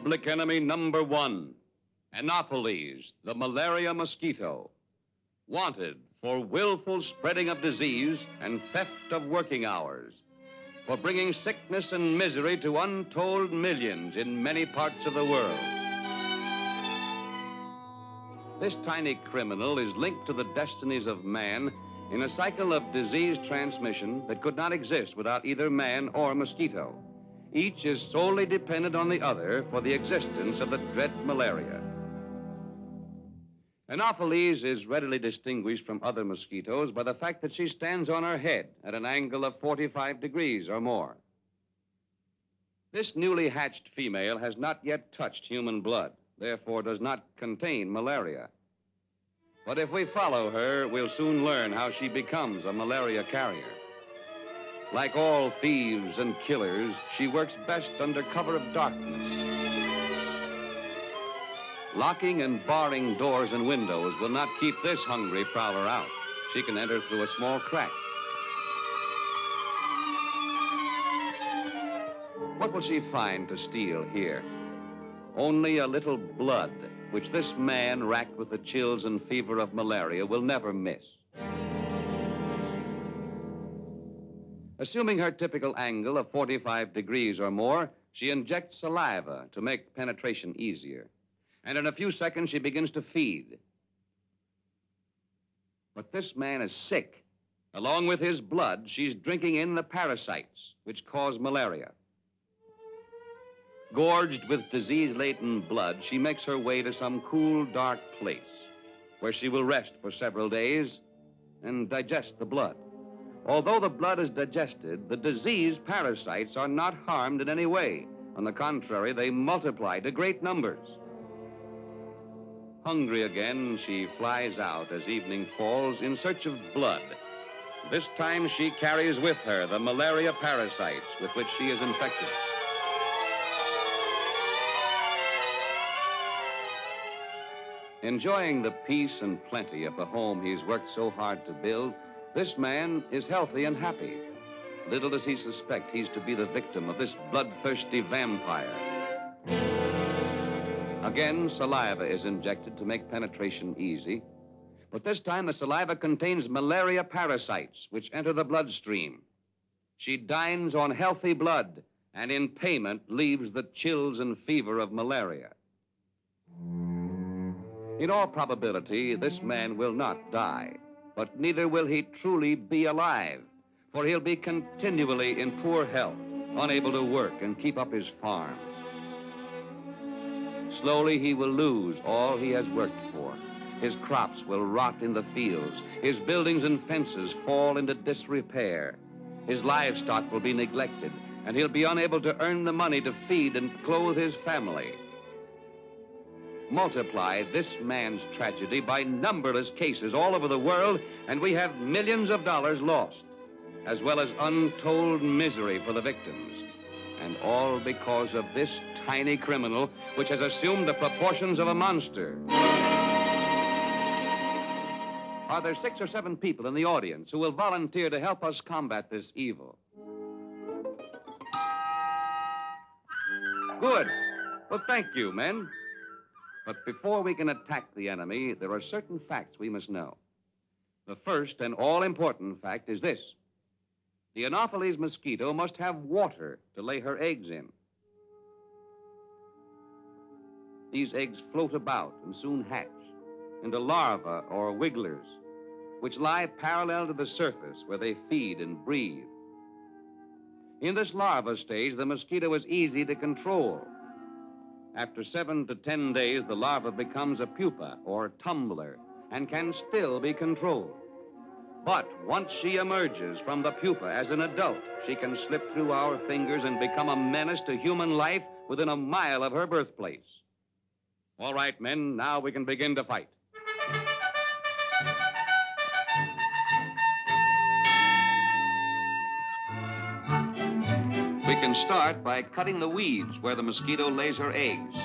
Public enemy number one, Anopheles, the malaria mosquito. Wanted for willful spreading of disease and theft of working hours. For bringing sickness and misery to untold millions in many parts of the world. This tiny criminal is linked to the destinies of man in a cycle of disease transmission that could not exist without either man or mosquito. Each is solely dependent on the other for the existence of the dread malaria. Anopheles is readily distinguished from other mosquitoes by the fact that she stands on her head at an angle of 45 degrees or more. This newly hatched female has not yet touched human blood, therefore does not contain malaria. But if we follow her, we'll soon learn how she becomes a malaria carrier. Like all thieves and killers, she works best under cover of darkness. Locking and barring doors and windows will not keep this hungry prowler out. She can enter through a small crack. What will she find to steal here? Only a little blood, which this man, racked with the chills and fever of malaria, will never miss. Assuming her typical angle of 45 degrees or more, she injects saliva to make penetration easier. And in a few seconds, she begins to feed. But this man is sick. Along with his blood, she's drinking in the parasites, which cause malaria. Gorged with disease-laden blood, she makes her way to some cool, dark place, where she will rest for several days and digest the blood. Although the blood is digested, the disease parasites are not harmed in any way. On the contrary, they multiply to great numbers. Hungry again, she flies out as evening falls in search of blood. This time she carries with her the malaria parasites with which she is infected. Enjoying the peace and plenty of the home he's worked so hard to build, this man is healthy and happy. Little does he suspect he's to be the victim of this bloodthirsty vampire. Again, saliva is injected to make penetration easy. But this time, the saliva contains malaria parasites, which enter the bloodstream. She dines on healthy blood, and in payment leaves the chills and fever of malaria. In all probability, this man will not die, but neither will he truly be alive, for he'll be continually in poor health, unable to work and keep up his farm. Slowly, he will lose all he has worked for. His crops will rot in the fields. His buildings and fences fall into disrepair. His livestock will be neglected, and he'll be unable to earn the money to feed and clothe his family. Multiply this man's tragedy by numberless cases all over the world, and we have millions of dollars lost, as well as untold misery for the victims. And all because of this tiny criminal, which has assumed the proportions of a monster. Are there 6 or 7 people in the audience who will volunteer to help us combat this evil? Good. Well, thank you, men. But before we can attack the enemy, there are certain facts we must know. The first and all-important fact is this. The Anopheles mosquito must have water to lay her eggs in. These eggs float about and soon hatch into larvae or wigglers, which lie parallel to the surface where they feed and breathe. In this larva stage, the mosquito is easy to control. After 7 to 10 days, the larva becomes a pupa or tumbler and can still be controlled. But once she emerges from the pupa as an adult, she can slip through our fingers and become a menace to human life within a mile of her birthplace. All right, men, now we can begin to fight. We can start by cutting the weeds where the mosquito lays her eggs.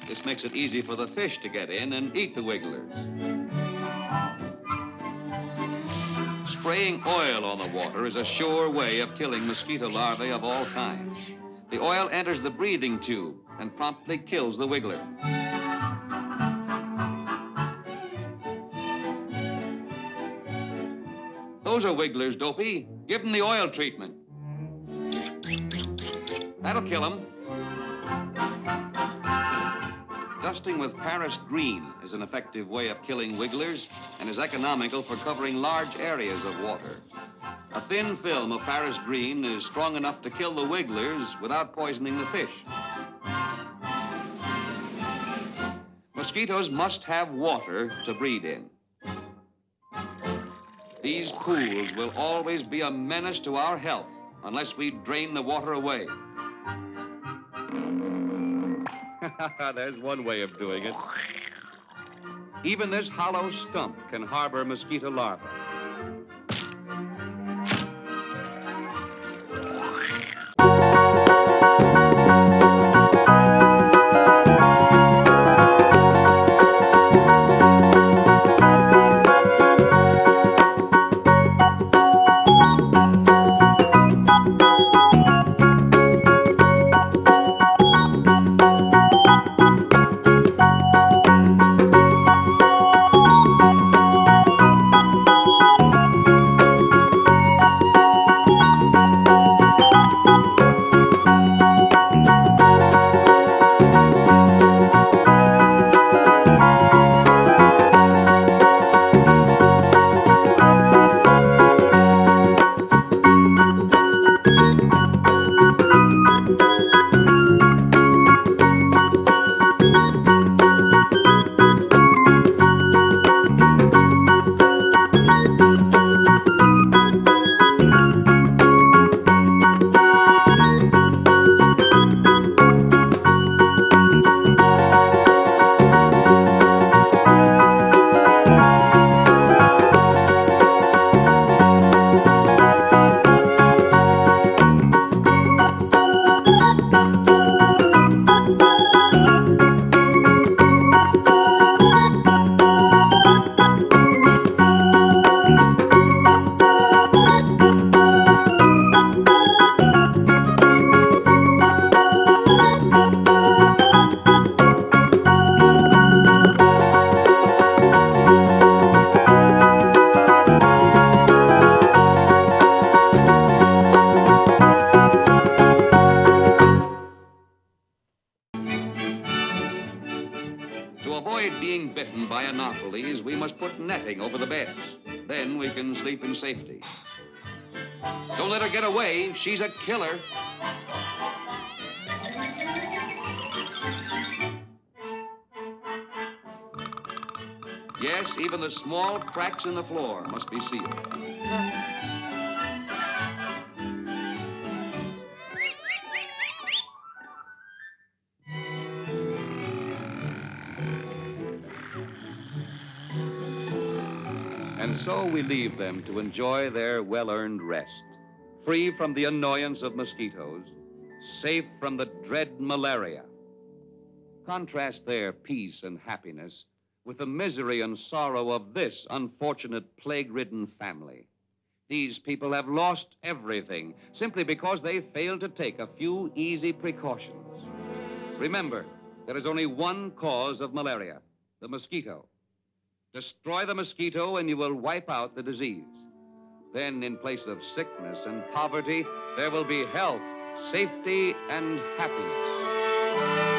This makes it easy for the fish to get in and eat the wigglers. Spraying oil on the water is a sure way of killing mosquito larvae of all kinds. The oil enters the breathing tube and promptly kills the wiggler. Those are wigglers, Dopey. Give them the oil treatment. That'll kill them. Dusting with Paris green is an effective way of killing wigglers and is economical for covering large areas of water. A thin film of Paris green is strong enough to kill the wigglers without poisoning the fish. Mosquitoes must have water to breed in. These pools will always be a menace to our health unless we drain the water away. There's one way of doing it. Even this hollow stump can harbor mosquito larvae. To avoid being bitten by anopheles, we must put netting over the beds. Then we can sleep in safety. Don't let her get away. She's a killer. Yes, even the small cracks in the floor must be sealed. And so we leave them to enjoy their well-earned rest, free from the annoyance of mosquitoes, safe from the dread malaria. Contrast their peace and happiness with the misery and sorrow of this unfortunate plague-ridden family. These people have lost everything simply because they failed to take a few easy precautions. Remember, there is only one cause of malaria, the mosquito. Destroy the mosquito and you will wipe out the disease. Then, in place of sickness and poverty, there will be health, safety, and happiness.